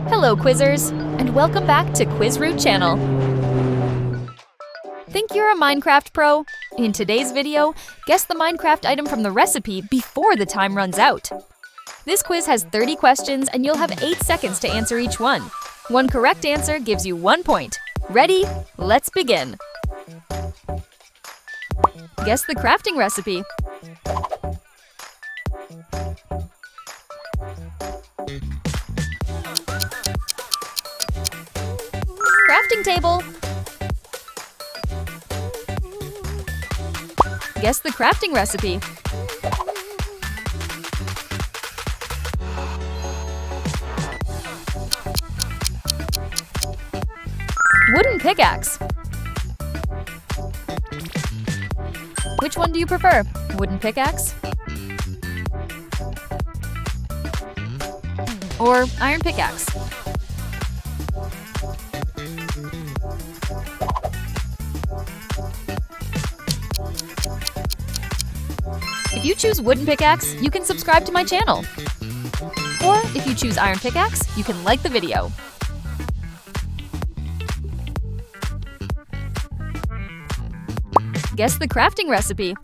Hello, Quizzers, and welcome back to QuizRoot channel. Think you're a Minecraft pro? In today's video, guess the Minecraft item from the recipe before the time runs out. This quiz has 30 questions and you'll have 8 seconds to answer each one. One correct answer gives you 1 point. Ready? Let's begin. Guess the crafting recipe. Crafting table. Guess the crafting recipe. Wooden pickaxe. Which one do you prefer? Wooden pickaxe? Or iron pickaxe? If you choose wooden pickaxe, you can subscribe to my channel. Or if you choose iron pickaxe, you can like the video. Guess the crafting recipe.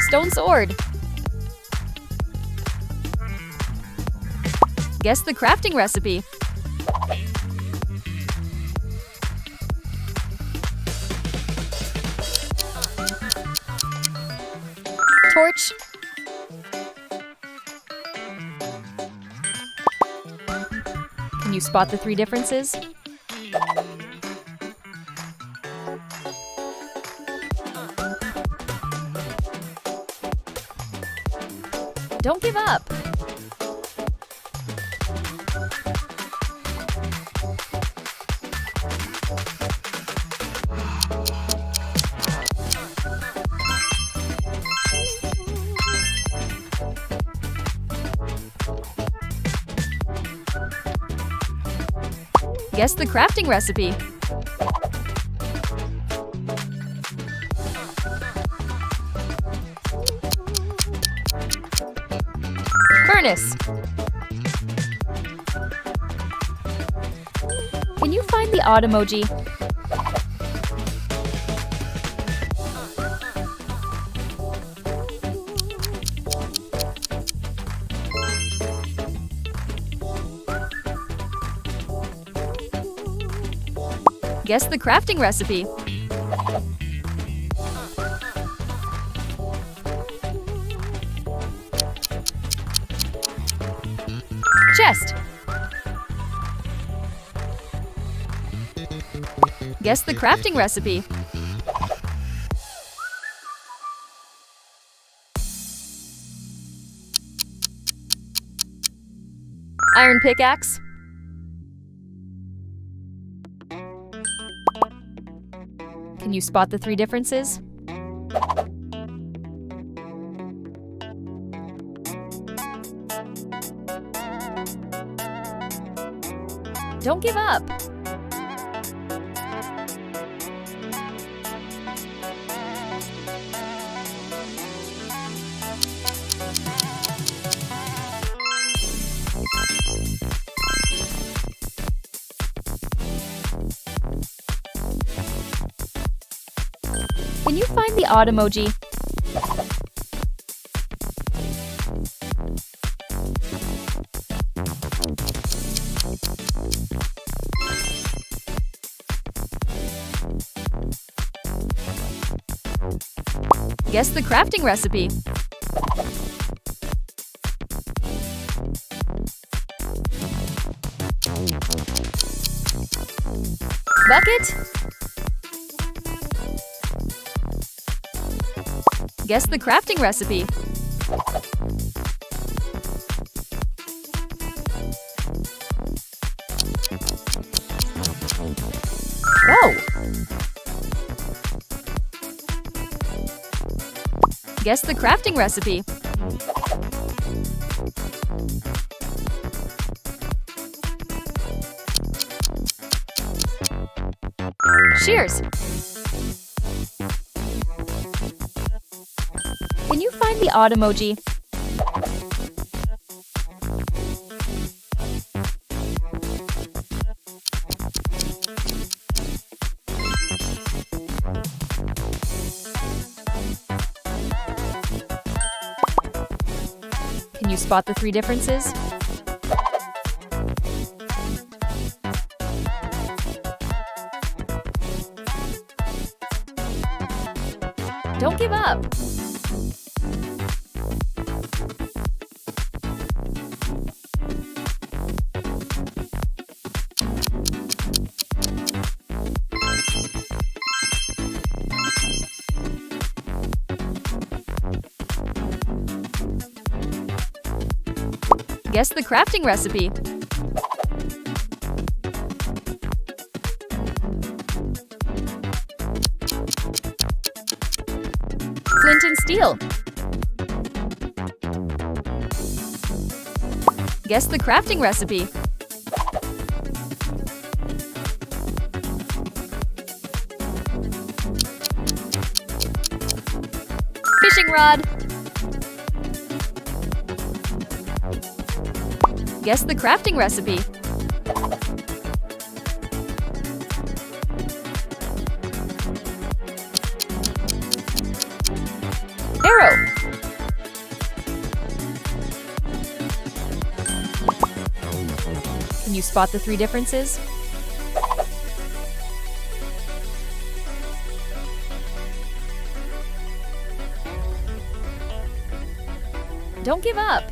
Stone sword. Guess the crafting recipe. Torch. Can you spot the 3 differences? Don't give up! Guess the crafting recipe. Furnace. Can you find the odd emoji? Guess the crafting recipe. Chest. Guess the crafting recipe. Iron pickaxe. Can you spot the 3 differences? Don't give up! Can you find the odd emoji? Guess the crafting recipe. Bucket. Guess the crafting recipe. Go! Guess the crafting recipe. Shears. Can you find the odd emoji? Can you spot the 3 differences? Don't give up! Guess the crafting recipe. Flint and steel. Guess the crafting recipe. Fishing rod. Guess the crafting recipe. Arrow. Can you spot the 3 differences? Don't give up!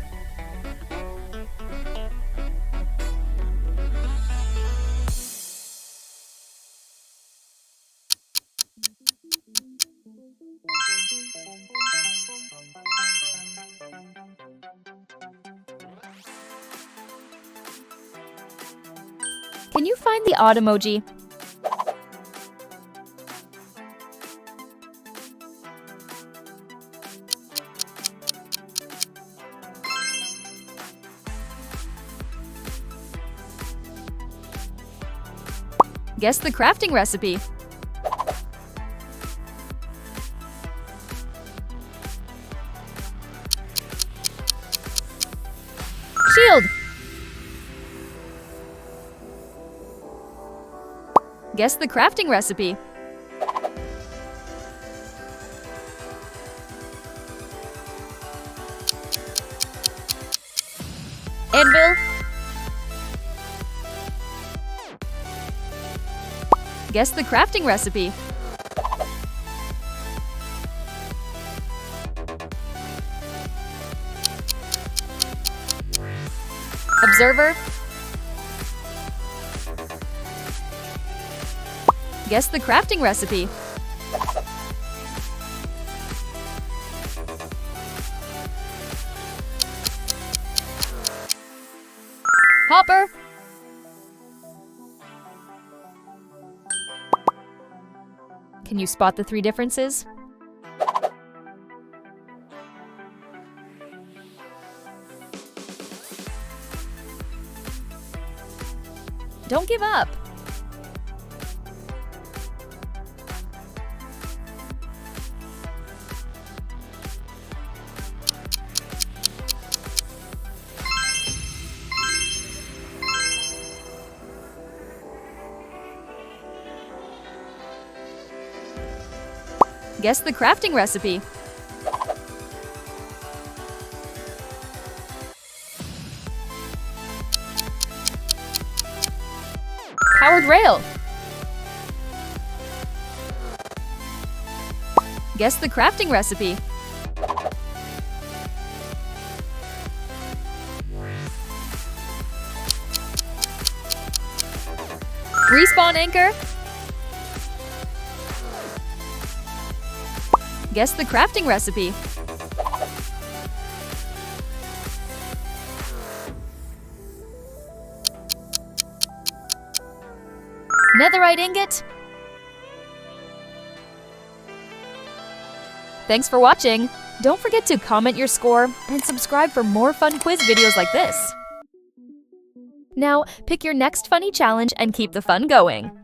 Can you find the odd emoji? Guess the crafting recipe. Shield. Guess the crafting recipe. Anvil. Guess the crafting recipe. Observer. Guess the crafting recipe. Hopper. Can you spot the 3 differences? Don't give up! Guess the crafting recipe. Powered rail. Guess the crafting recipe. Respawn anchor. Guess the crafting recipe. Netherite ingot. Thanks for watching. Don't forget to comment your score and subscribe for more fun quiz videos like this. Now, pick your next funny challenge and keep the fun going.